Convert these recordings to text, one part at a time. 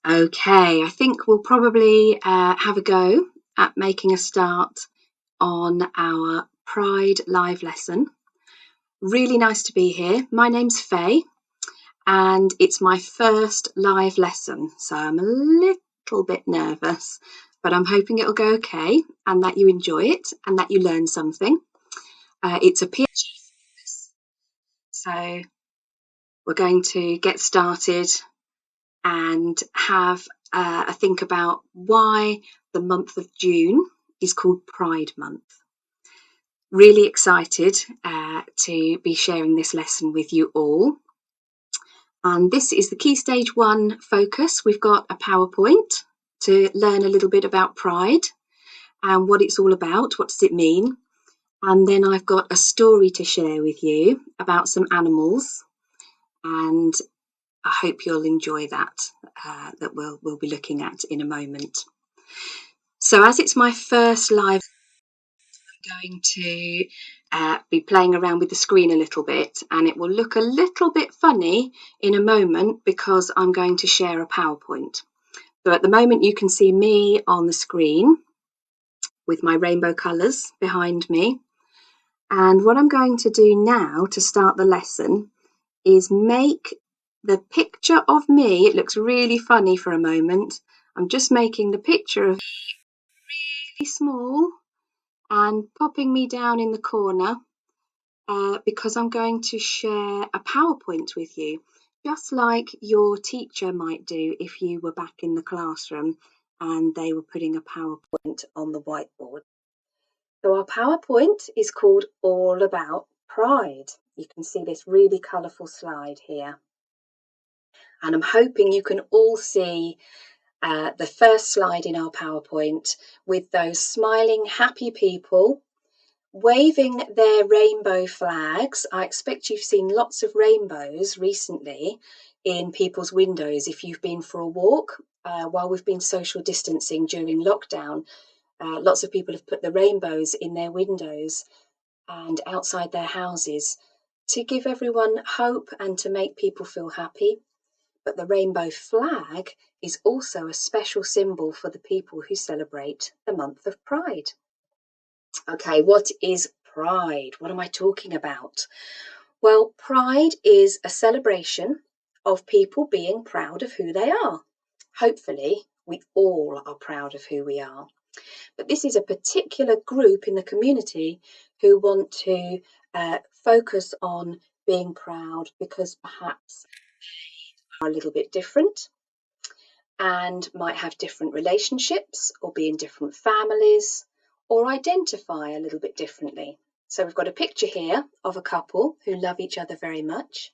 Okay, I think we'll probably have a go at making a start on our Pride Live lesson. Really nice to be here. My name's Faye and it's my first live lesson, so I'm a little bit nervous, but I'm hoping it'll go okay and that you enjoy it and that you learn something. It's a PhD focus, so we're going to get started and have a think about why the month of June is called Pride Month. Really excited to be sharing this lesson with you all. And this is the Key Stage 1 focus. We've got a PowerPoint to learn a little bit about Pride and what it's all about. What does it mean? And then I've got a story to share with you about some animals, and I hope you'll enjoy that we'll be looking at in a moment. So as it's my first live, I'm going to be playing around with the screen a little bit, and it will look a little bit funny in a moment because I'm going to share a PowerPoint. So at the moment you can see me on the screen with my rainbow colours behind me. And what I'm going to do now to start the lesson is make the picture of me, it looks really funny for a moment, I'm just making the picture of me really small and popping me down in the corner because I'm going to share a PowerPoint with you, just like your teacher might do if you were back in the classroom and they were putting a PowerPoint on the whiteboard. So our PowerPoint is called All About Pride. You can see this really colourful slide here. And I'm hoping you can all see the first slide in our PowerPoint with those smiling, happy people waving their rainbow flags. I expect you've seen lots of rainbows recently in people's windows if you've been for a walk while we've been social distancing during lockdown. Lots of people have put the rainbows in their windows and outside their houses to give everyone hope and to make people feel happy. But the rainbow flag is also a special symbol for the people who celebrate the month of Pride. Okay, what is Pride? What am I talking about? Well, Pride is a celebration of people being proud of who they are. Hopefully, we all are proud of who we are. But this is a particular group in the community who want to focus on being proud because perhaps they are a little bit different and might have different relationships or be in different families or identify a little bit differently. So we've got a picture here of a couple who love each other very much,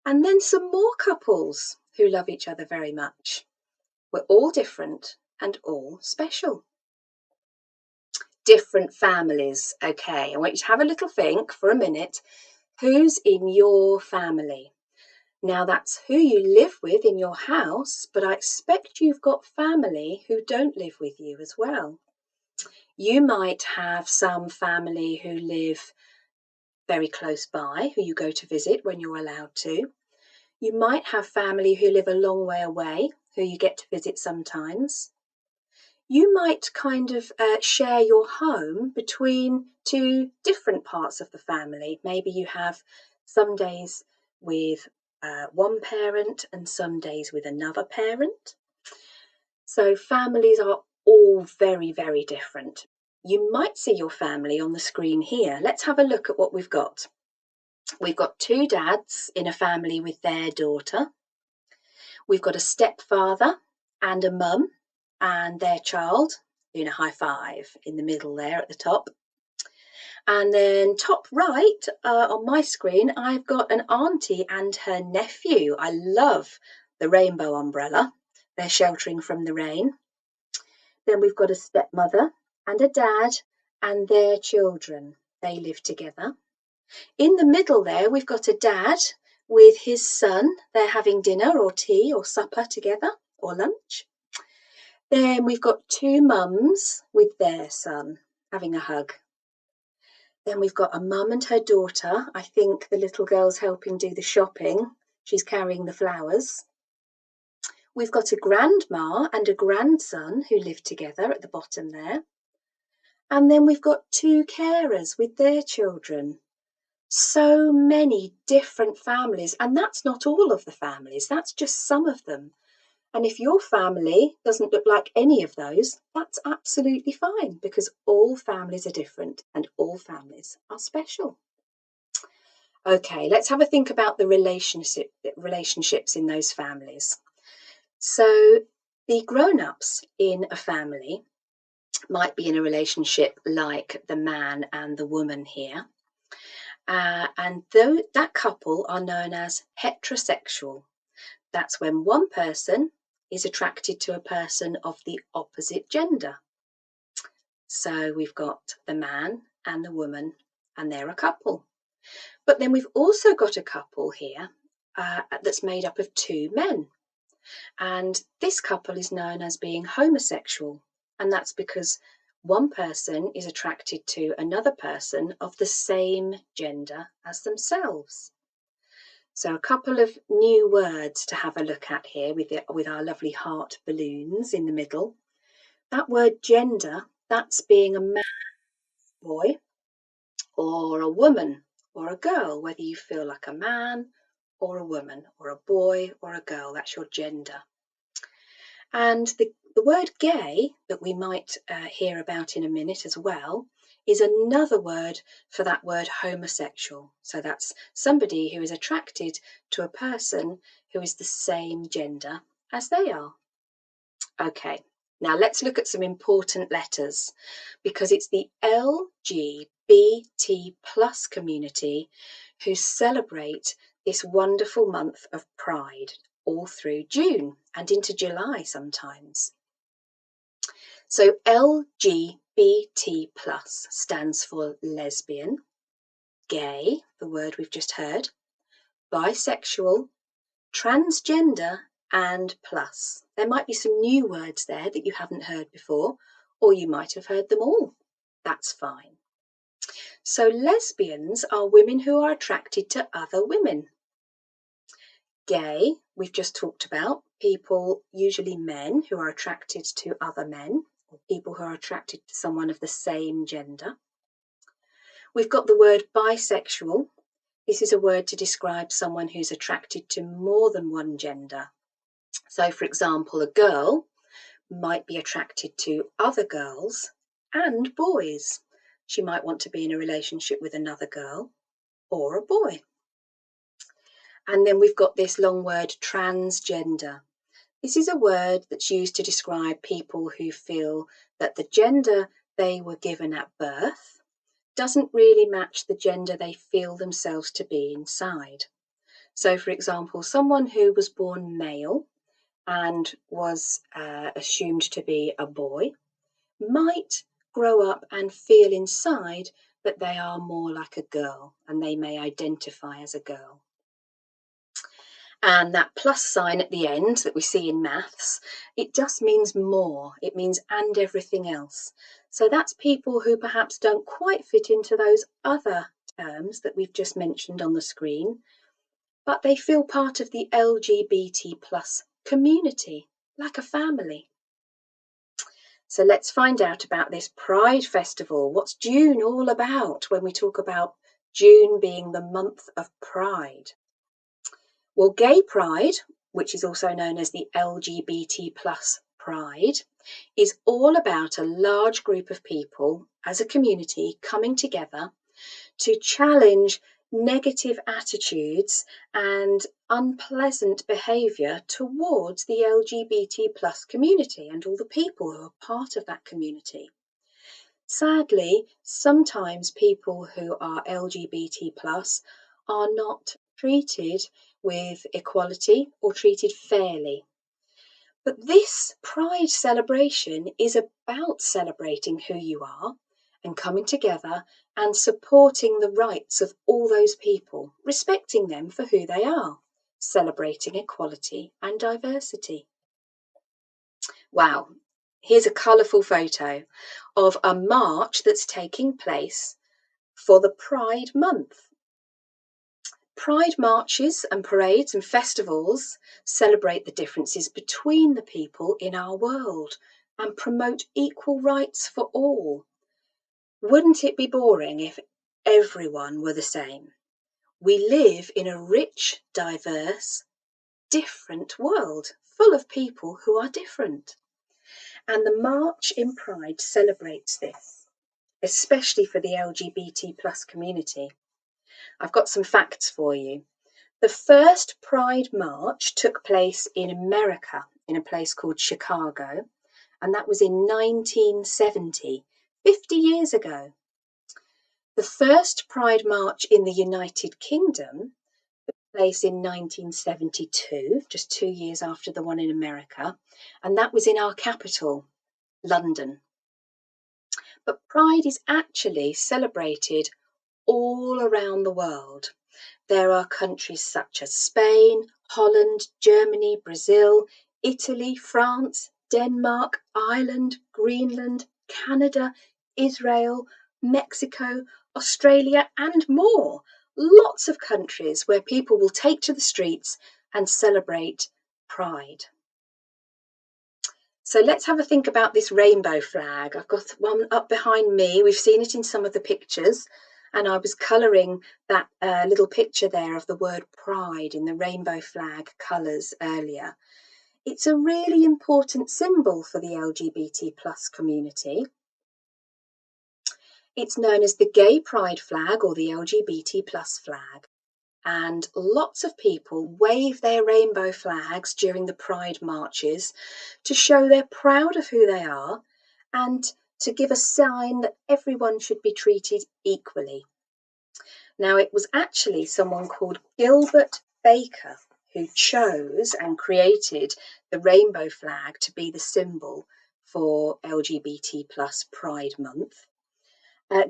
and then some more couples who love each other very much. We're all different and all special. Different families. Okay, I want you to have a little think for a minute. Who's in your family? Now that's who you live with in your house, but I expect you've got family who don't live with you as well. You might have some family who live very close by, who you go to visit when you're allowed to. You might have family who live a long way away, who you get to visit sometimes. You might kind of share your home between two different parts of the family. Maybe you have some days with one parent and some days with another parent. So families are all very, very different. You might see your family on the screen here. Let's have a look at what we've got. We've got two dads in a family with their daughter. We've got a stepfather and a mum and their child, doing a high five in the middle there at the top. And then top right on my screen, I've got an auntie and her nephew. I love the rainbow umbrella. They're sheltering from the rain. Then we've got a stepmother and a dad and their children. They live together. In the middle there, we've got a dad with his son. They're having dinner or tea or supper together or lunch. Then we've got two mums with their son having a hug. Then we've got a mum and her daughter. I think the little girl's helping do the shopping. She's carrying the flowers. We've got a grandma and a grandson who live together at the bottom there. And then we've got 2 carers with their children. So many different families, and that's not all of the families, that's just some of them. And if your family doesn't look like any of those, that's absolutely fine, because all families are different and all families are special. Okay, let's have a think about the relationships in those families. So the grown-ups in a family might be in a relationship like the man and the woman here. And that couple are known as heterosexual. That's when one person is attracted to a person of the opposite gender. So we've got the man and the woman, and they're a couple. But then we've also got a couple here that's made up of 2 men. And this couple is known as being homosexual. And that's because one person is attracted to another person of the same gender as themselves. So a couple of new words to have a look at here with our lovely heart balloons in the middle. That word gender, that's being a man, boy, or a woman, or a girl, whether you feel like a man or a woman, or a boy or a girl, that's your gender. And the word gay that we might hear about in a minute as well is another word for that word homosexual. So that's somebody who is attracted to a person who is the same gender as they are. Okay, now let's look at some important letters, because it's the LGBT plus community who celebrate this wonderful month of Pride all through June and into July sometimes. So LGBT plus stands for lesbian, gay, the word we've just heard, bisexual, transgender, and plus. There might be some new words there that you haven't heard before, or you might have heard them all. That's fine. So lesbians are women who are attracted to other women. Gay, we've just talked about, people, usually men, who are attracted to other men, or people who are attracted to someone of the same gender. We've got the word bisexual. This is a word to describe someone who's attracted to more than one gender. So, for example, a girl might be attracted to other girls and boys. She might want to be in a relationship with another girl or a boy. And then we've got this long word, transgender. This is a word that's used to describe people who feel that the gender they were given at birth doesn't really match the gender they feel themselves to be inside. So, for example, someone who was born male and was assumed to be a boy might grow up and feel inside that they are more like a girl, and they may identify as a girl. And that plus sign at the end that we see in maths, it just means more. It means and everything else. So that's people who perhaps don't quite fit into those other terms that we've just mentioned on the screen, but they feel part of the LGBT plus community, like a family. So let's find out about this Pride Festival. What's June all about when we talk about June being the month of Pride? Well, Gay Pride, which is also known as the LGBT plus Pride, is all about a large group of people as a community coming together to challenge negative attitudes and unpleasant behaviour towards the LGBT plus community and all the people who are part of that community. Sadly, sometimes people who are LGBT plus are not treated with equality or treated fairly. But this Pride celebration is about celebrating who you are and coming together and supporting the rights of all those people, respecting them for who they are, celebrating equality and diversity. Wow, here's a colourful photo of a march that's taking place for the Pride Month. Pride marches and parades and festivals celebrate the differences between the people in our world and promote equal rights for all. Wouldn't it be boring if everyone were the same? We live in a rich, diverse, different world full of people who are different. And the March in Pride celebrates this, especially for the LGBT plus community. I've got some facts for you. The first Pride March took place in America, in a place called Chicago, and that was in 1970, 50 years ago. The first Pride March in the United Kingdom took place in 1972, just 2 years after the one in America, and that was in our capital, London. But Pride is actually celebrated all around the world. There are countries such as Spain, Holland, Germany, Brazil, Italy, France, Denmark, Ireland, Greenland, Canada, Israel, Mexico, Australia, and more. Lots of countries where people will take to the streets and celebrate Pride. So let's have a think about this rainbow flag. I've got one up behind me. We've seen it in some of the pictures. And I was colouring that little picture there of the word pride in the rainbow flag colours earlier. It's a really important symbol for the LGBT plus community. It's known as the gay pride flag or the LGBT plus flag. And lots of people wave their rainbow flags during the Pride marches to show they're proud of who they are and to give a sign that everyone should be treated equally. Now, it was actually someone called Gilbert Baker who chose and created the rainbow flag to be the symbol for LGBT plus Pride Month.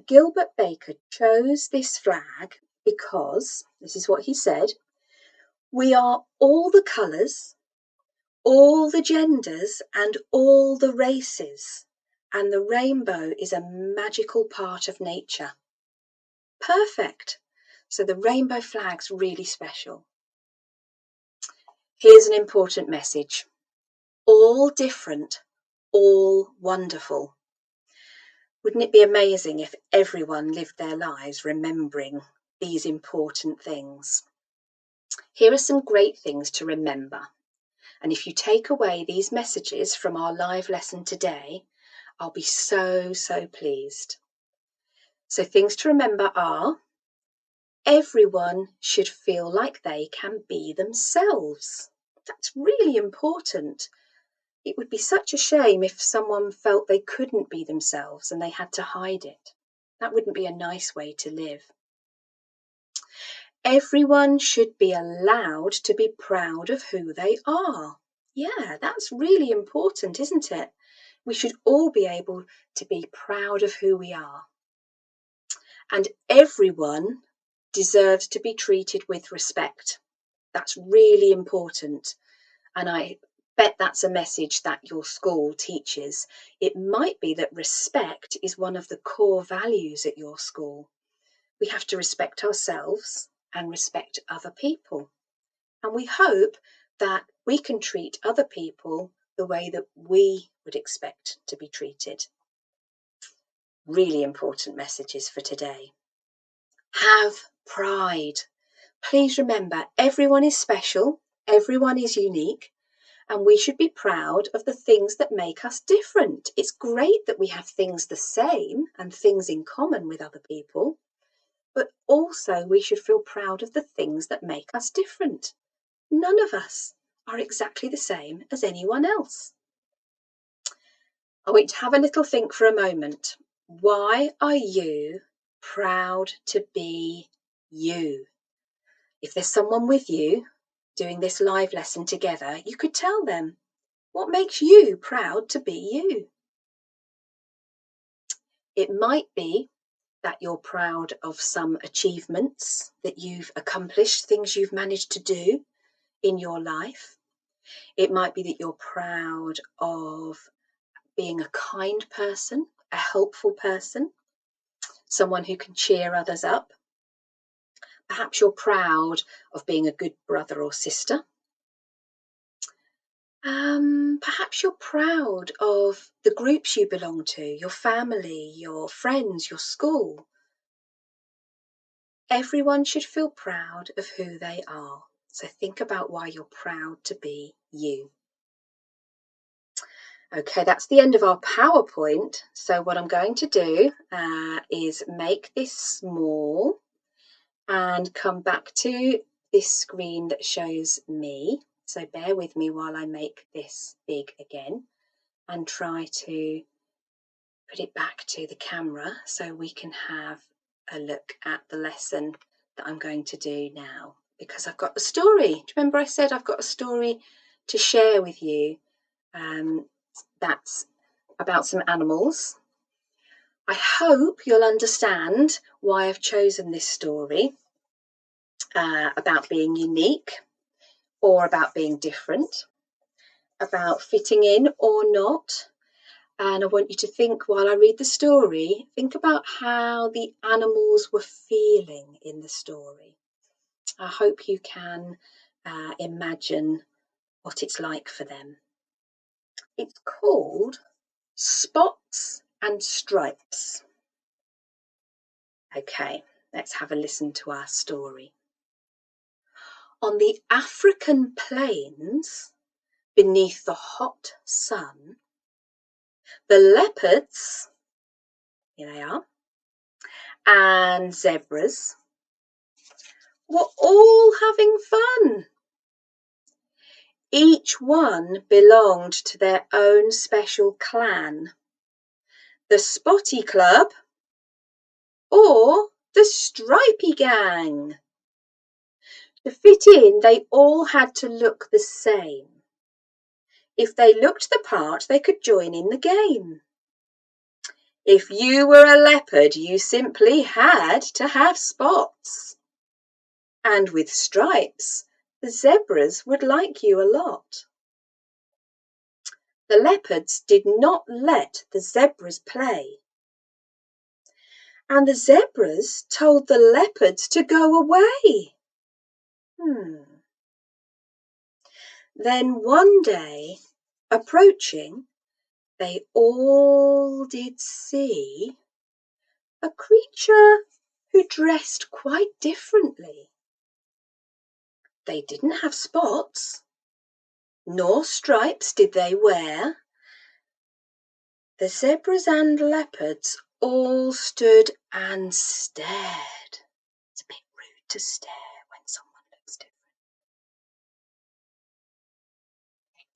Gilbert Baker chose this flag because, this is what he said, we are all the colours, all the genders and all the races, and the rainbow is a magical part of nature. Perfect. So the rainbow flag's really special. Here's an important message. All different, all wonderful. Wouldn't it be amazing if everyone lived their lives remembering these important things? Here are some great things to remember. And if you take away these messages from our live lesson today, I'll be so pleased. So things to remember are, everyone should feel like they can be themselves. That's really important. It would be such a shame if someone felt they couldn't be themselves and they had to hide it. That wouldn't be a nice way to live. Everyone should be allowed to be proud of who they are. Yeah, that's really important, isn't it? We should all be able to be proud of who we are. And everyone deserves to be treated with respect. That's really important. And I bet that's a message that your school teaches. It might be that respect is one of the core values at your school. We have to respect ourselves and respect other people. And we hope that we can treat other people the way that we would expect to be treated. Really important messages for today. Have pride. Please remember, everyone is special, everyone is unique, and we should be proud of the things that make us different. It's great that we have things the same and things in common with other people, but also we should feel proud of the things that make us different. None of us are exactly the same as anyone else. I want you to have a little think for a moment. Why are you proud to be you? If there's someone with you doing this live lesson together, you could tell them, what makes you proud to be you? It might be that you're proud of some achievements that you've accomplished, things you've managed to do in your life. It might be that you're proud of being a kind person, a helpful person, someone who can cheer others up. Perhaps you're proud of being a good brother or sister. Perhaps you're proud of the groups you belong to, your family, your friends, your school. Everyone should feel proud of who they are. So think about why you're proud to be you. Okay, that's the end of our PowerPoint. So what I'm going to do is make this small and come back to this screen that shows me. So bear with me while I make this big again and try to put it back to the camera so we can have a look at the lesson that I'm going to do now, because I've got a story. Do you remember I said I've got a story to share with you that's about some animals? I hope you'll understand why I've chosen this story about being unique or about being different, about fitting in or not. And I want you to think, while I read the story, think about how the animals were feeling in the story. I hope you can imagine what it's like for them. It's called Spots and Stripes. Okay, let's have a listen to our story. On the African plains, beneath the hot sun, the leopards, here they are, and zebras were all having fun. Each one belonged to their own special clan, the Spotty Club or the Stripey Gang. To fit in, they all had to look the same. If they looked the part, they could join in the game. If you were a leopard, you simply had to have spots. And with stripes, the zebras would like you a lot. The leopards did not let the zebras play. And the zebras told the leopards to go away. Then one day, approaching, they all did see a creature who dressed quite differently. They didn't have spots, nor stripes did they wear. The zebras and leopards all stood and stared. It's a bit rude to stare when someone looks different.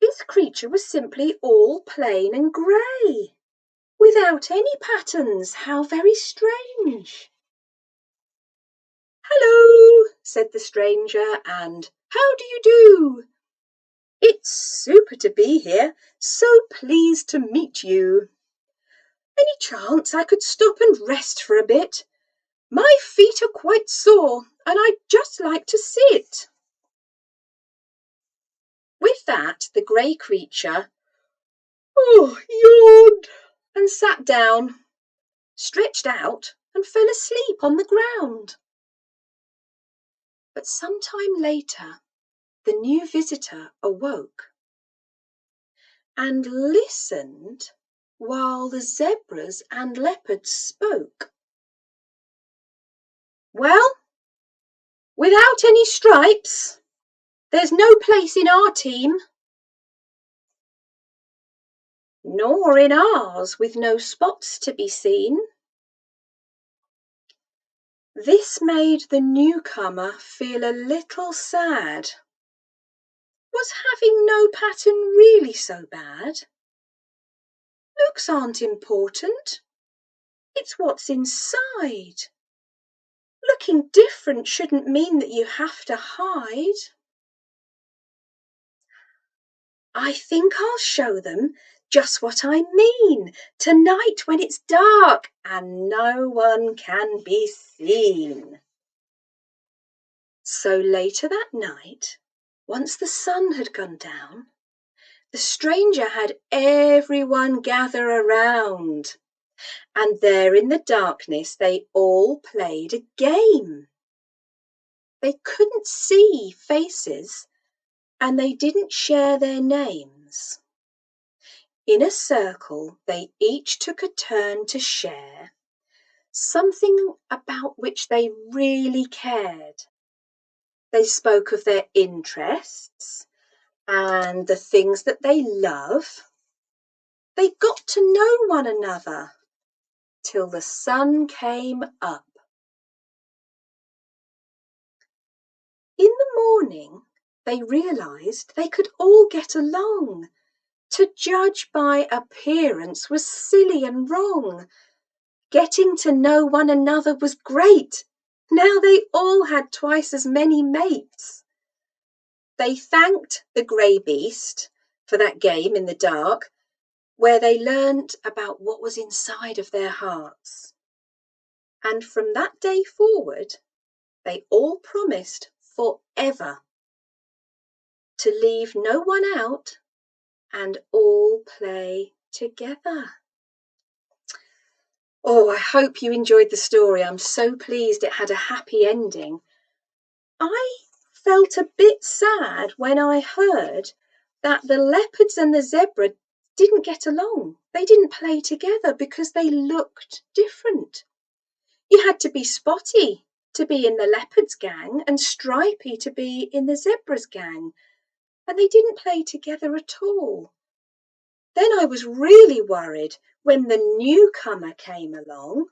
This creature was simply all plain and grey, without any patterns. How very strange. Hello, said the stranger, and how do you do? It's super to be here, so pleased to meet you. Any chance I could stop and rest for a bit? My feet are quite sore, and I'd just like to sit. With that, the grey creature yawned and sat down, stretched out, and fell asleep on the ground. But some time later, the new visitor awoke and listened while the zebras and leopards spoke. Well, without any stripes, there's no place in our team. Nor in ours, with no spots to be seen. This made the newcomer feel a little sad. Was having no pattern really so bad? Looks aren't important. It's what's inside. Looking different shouldn't mean that you have to hide. I think I'll show them just what I mean tonight when it's dark and no one can be seen. So later that night, once the sun had gone down, the stranger had everyone gather around, and there in the darkness they all played a game. They couldn't see faces and they didn't share their names. In a circle, they each took a turn to share something about which they really cared. They spoke of their interests and the things that they love. They got to know one another till the sun came up. In the morning, they realised they could all get along. To judge by appearance was silly and wrong. Getting to know one another was great. Now they all had twice as many mates. They thanked the grey beast for that game in the dark, where they learnt about what was inside of their hearts. And from that day forward, they all promised forever to leave no one out and all play together. Oh, I hope you enjoyed the story. I'm so pleased it had a happy ending. I felt a bit sad when I heard that the leopards and the zebra didn't get along. They didn't play together because they looked different. You had to be spotty to be in the leopard's gang and stripy to be in the zebra's gang, and they didn't play together at all. Then I was really worried when the newcomer came along.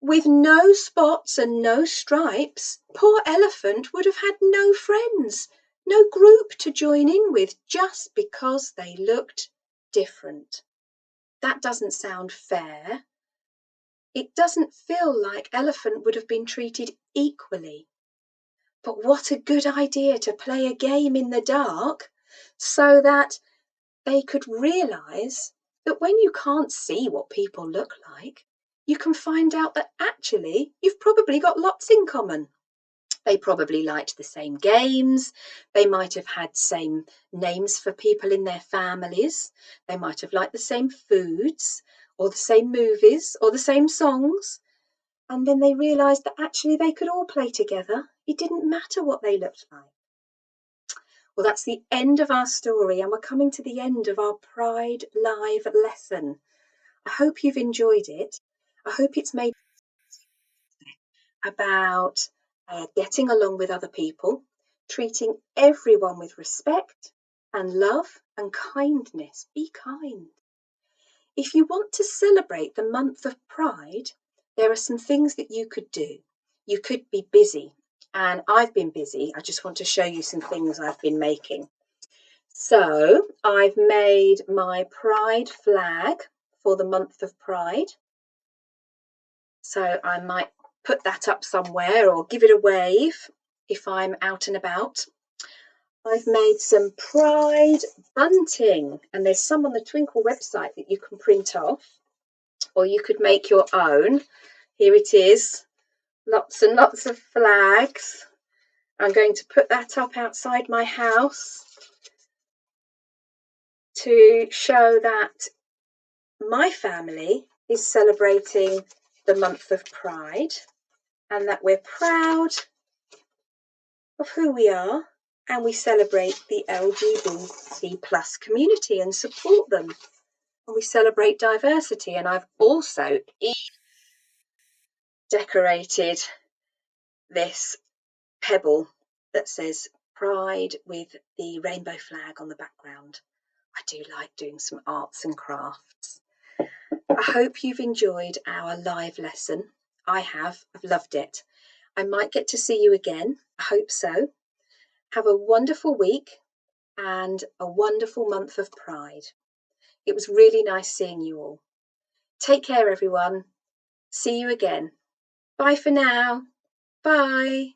With no spots and no stripes, poor Elephant would have had no friends, no group to join in with just because they looked different. That doesn't sound fair. It doesn't feel like Elephant would have been treated equally. But what a good idea to play a game in the dark so that they could realise that when you can't see what people look like, you can find out that actually you've probably got lots in common. They probably liked the same games. They might have had same names for people in their families. They might have liked the same foods or the same movies or the same songs. And then they realised that actually they could all play together. It didn't matter what they looked like. Well, that's the end of our story, and we're coming to the end of our Pride Live lesson. I hope you've enjoyed it. I hope it's made about getting along with other people, treating everyone with respect and love and kindness. Be kind. If you want to celebrate the month of Pride, there are some things that you could do. You could be busy, and I've been busy. I just want to show you some things I've been making. So I've made my Pride flag for the month of Pride. So I might put that up somewhere or give it a wave if I'm out and about. I've made some Pride bunting, and there's some on the Twinkl website that you can print off, or you could make your own. Here it is, lots and lots of flags. I'm going to put that up outside my house to show that my family is celebrating the month of Pride and that we're proud of who we are, and we celebrate the LGBT plus community and support them, and we celebrate diversity. And I've also decorated this pebble that says Pride with the rainbow flag on the background. I do like doing some arts and crafts. I hope you've enjoyed our live lesson. I have. I've loved it. I might get to see you again. I hope so. Have a wonderful week and a wonderful month of Pride. It was really nice seeing you all. Take care, everyone. See you again. Bye for now. Bye.